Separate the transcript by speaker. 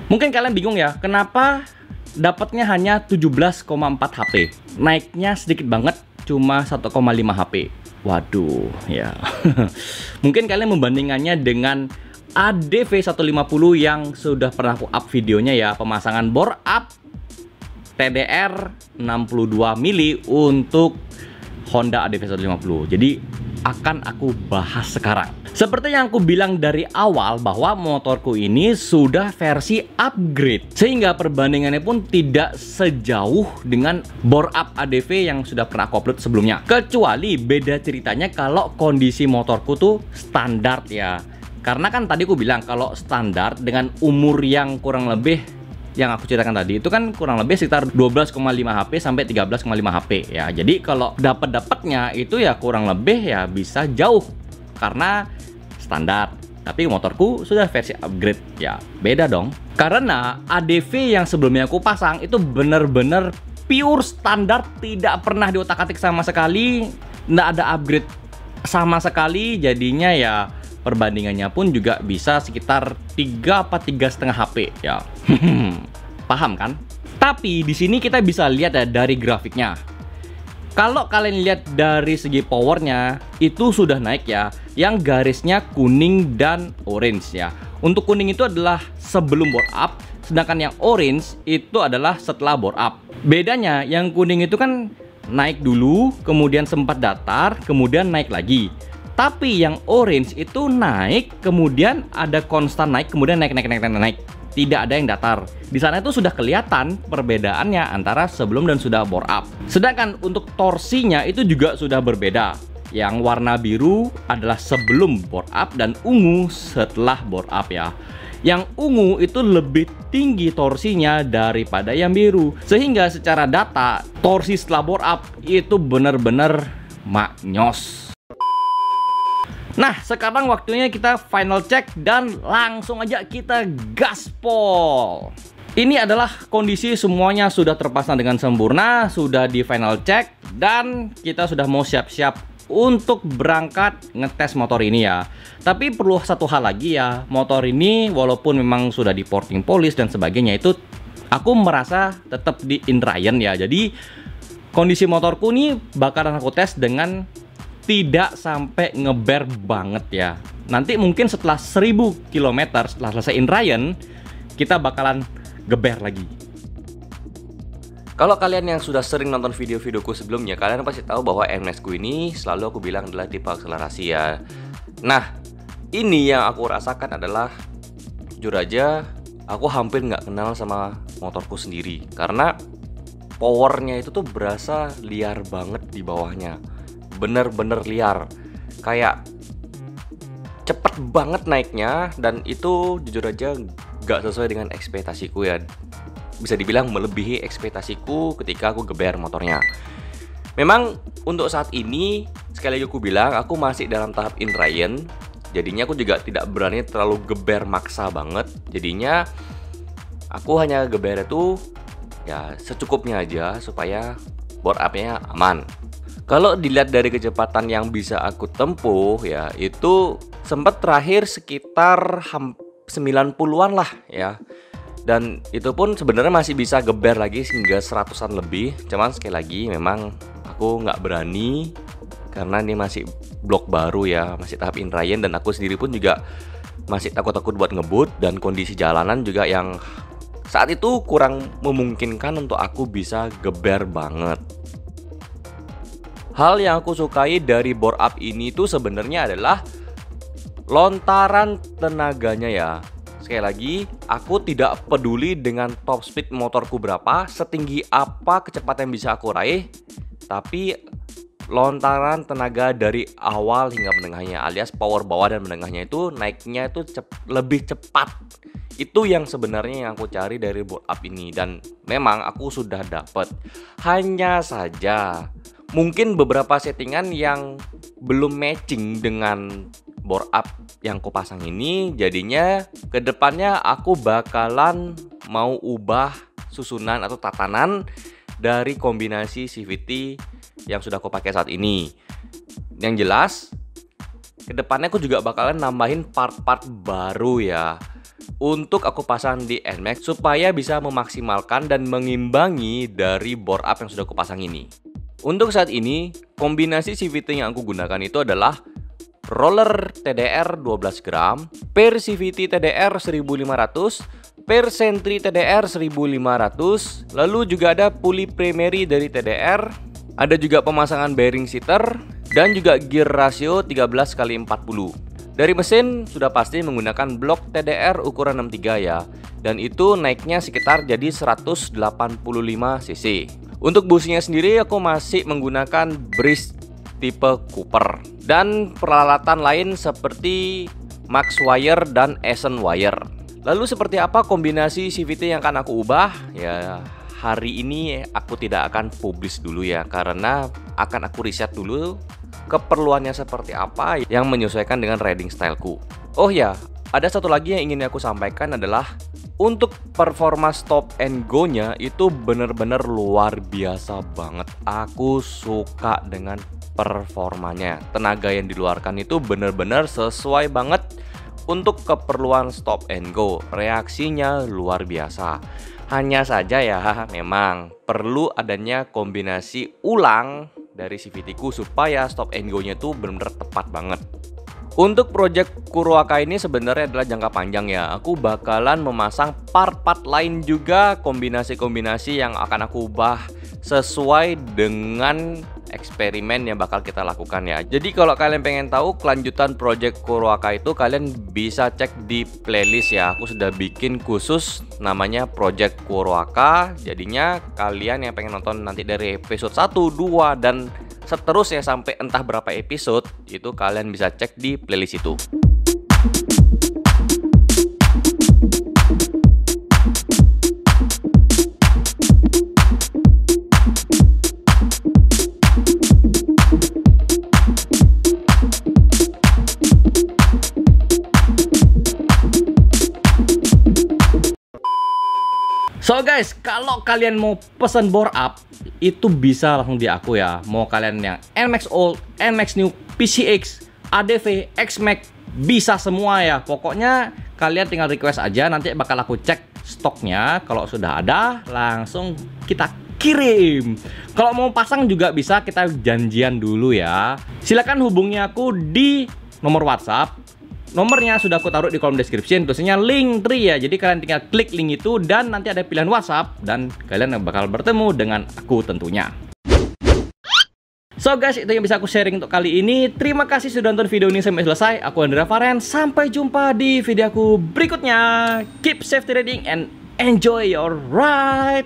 Speaker 1: Mungkin kalian bingung ya, kenapa dapatnya hanya 17,4 HP, naiknya sedikit banget, cuma 1,5 HP. Waduh, ya. Mungkin kalian membandingannya dengan ADV 150 yang sudah pernah aku up videonya ya, pemasangan bore up TDR 62 mili untuk Honda ADV 150. Jadi akan aku bahas sekarang. Seperti yang aku bilang dari awal bahwa motorku ini sudah versi upgrade, sehingga perbandingannya pun tidak sejauh dengan bore up ADV yang sudah pernah aku upload sebelumnya. Kecuali beda ceritanya kalau kondisi motorku tuh standar ya. Karena kan tadi aku bilang kalau standar dengan umur yang kurang lebih yang aku ceritakan tadi itu kan kurang lebih sekitar 12,5 HP sampai 13,5 HP ya. Jadi kalau dapatnya itu ya kurang lebih ya bisa jauh karena standar. Tapi motorku sudah versi upgrade ya, beda dong. Karena ADV yang sebelumnya aku pasang itu bener-bener pure standar, tidak pernah diotak-atik sama sekali, nggak ada upgrade sama sekali. Jadinya ya perbandingannya pun juga bisa sekitar 3 apa 3,5 HP ya. Paham kan? Tapi di sini kita bisa lihat ya dari grafiknya. Kalau kalian lihat dari segi powernya itu sudah naik ya. Yang garisnya kuning dan orange ya. Untuk kuning itu adalah sebelum bore up, sedangkan yang orange itu adalah setelah bore up. Bedanya yang kuning itu kan naik dulu, kemudian sempat datar, kemudian naik lagi. Tapi yang orange itu naik, kemudian ada konstan naik, kemudian naik. Tidak ada yang datar. Di sana itu sudah kelihatan perbedaannya antara sebelum dan sudah bore up. Sedangkan untuk torsinya itu juga sudah berbeda. Yang warna biru adalah sebelum bore up dan ungu setelah bore up ya. Yang ungu itu lebih tinggi torsinya daripada yang biru. Sehingga secara data, torsi setelah bore up itu benar-benar maknyos. Nah, sekarang waktunya kita final check dan langsung aja kita gaspol. Ini adalah kondisi semuanya sudah terpasang dengan sempurna, sudah di final check, dan kita sudah mau siap-siap untuk berangkat ngetes motor ini ya. Tapi perlu satu hal lagi ya, motor ini walaupun memang sudah di porting polish dan sebagainya itu aku merasa tetap di in Ryan ya. Jadi kondisi motorku ini bakalan aku tes dengan tidak sampai ngeber banget ya. Nanti mungkin setelah 1000 km setelah selesai in Ryan, kita bakalan geber lagi. Kalau kalian yang sudah sering nonton video-videoku sebelumnya, kalian pasti tahu bahwa NMAX ku ini selalu aku bilang adalah tipe akselerasi ya. Nah, ini yang aku rasakan adalah jujur aja aku hampir nggak kenal sama motorku sendiri. Karena powernya itu tuh berasa liar banget di bawahnya. Bener-bener liar, kayak cepet banget naiknya, dan itu jujur aja gak sesuai dengan ekspektasiku ya. Bisa dibilang melebihi ekspektasiku ketika aku geber motornya. Memang untuk saat ini, sekali lagi aku bilang, aku masih dalam tahap in Ryan. Jadinya aku juga tidak berani terlalu geber maksa banget. Jadinya aku hanya geber itu ya secukupnya aja supaya bore up-nya aman. Kalau dilihat dari kecepatan yang bisa aku tempuh ya, itu sempat terakhir sekitar 90-an lah ya. Dan itu pun sebenarnya masih bisa geber lagi hingga 100-an lebih. Cuman sekali lagi memang aku nggak berani karena ini masih blok baru ya, masih tahap in Ryan, dan aku sendiri pun juga masih takut-takut buat ngebut, dan kondisi jalanan juga yang saat itu kurang memungkinkan untuk aku bisa geber banget. Hal yang aku sukai dari bore up ini tuh sebenarnya adalah lontaran tenaganya ya. Sekali lagi, aku tidak peduli dengan top speed motorku berapa, setinggi apa kecepatan yang bisa aku raih, tapi lontaran tenaga dari awal hingga menengahnya, alias power bawah dan menengahnya itu naiknya itu lebih cepat. Itu yang sebenarnya yang aku cari dari bore up ini, dan memang aku sudah dapat. Hanya saja mungkin beberapa settingan yang belum matching dengan bore up yang aku pasang ini, jadinya kedepannya aku bakalan mau ubah susunan atau tatanan dari kombinasi CVT yang sudah aku pakai saat ini. Yang jelas kedepannya aku juga bakalan nambahin part-part baru ya.
Speaker 2: untuk aku pasang di NMAX supaya bisa memaksimalkan dan mengimbangi dari bore up yang sudah aku pasang ini. Untuk saat ini, kombinasi CVT yang aku gunakan itu adalah roller TDR 12 gram, per CVT TDR 1500, per Sentry TDR 1500, lalu juga ada pulley primary dari TDR, ada juga pemasangan bearing seater, dan juga gear ratio 13x40. Dari mesin sudah pasti menggunakan blok TDR ukuran 63 ya, dan itu naiknya sekitar jadi 185 cc. Untuk businya sendiri aku masih menggunakan bridge tipe Cooper dan peralatan lain seperti Max Wire dan Essen Wire. Lalu seperti apa kombinasi CVT yang akan aku ubah? Ya, hari ini aku tidak akan publish dulu ya, karena akan aku riset dulu keperluannya seperti apa yang menyesuaikan dengan riding styleku. Oh ya, ada satu lagi yang ingin aku sampaikan adalah untuk performa stop and go nya itu bener-bener luar biasa banget. Aku suka dengan performanya. Tenaga yang dikeluarkan itu bener-bener sesuai banget untuk keperluan stop and go. Reaksinya luar biasa. Hanya saja ya, memang perlu adanya kombinasi ulang dari CVT ku supaya stop and go nya tuh benar-benar tepat banget. Untuk project Kuroaka ini sebenarnya adalah jangka panjang ya. Aku bakalan memasang part-part lain juga, kombinasi-kombinasi yang akan aku ubah sesuai dengan eksperimen yang bakal kita lakukan ya. Jadi kalau kalian pengen tahu kelanjutan project Kuroaka itu, kalian bisa cek di playlist ya. Aku sudah bikin khusus namanya Project Kuroaka. Jadinya kalian yang pengen nonton nanti dari episode 1, 2 dan seterusnya sampai entah berapa episode, itu kalian bisa cek di playlist itu.
Speaker 1: So guys, kalau kalian mau pesan bore up, itu bisa langsung di aku ya. Mau kalian yang NMAX Old, NMAX New, PCX, ADV, XMAX, bisa semua ya. Pokoknya kalian tinggal request aja, nanti bakal aku cek stoknya. Kalau sudah ada, langsung kita kirim. Kalau mau pasang juga bisa, kita janjian dulu ya. Silahkan hubungi aku di nomor WhatsApp. Nomornya sudah aku taruh di kolom description, tulisannya Linktree ya. Jadi kalian tinggal klik link itu dan nanti ada pilihan WhatsApp dan kalian bakal bertemu dengan aku tentunya. So guys, itu yang bisa aku sharing untuk kali ini. Terima kasih sudah nonton video ini sampai selesai. Aku Andrea Faren. Sampai jumpa di video aku berikutnya. Keep safety riding and enjoy your ride.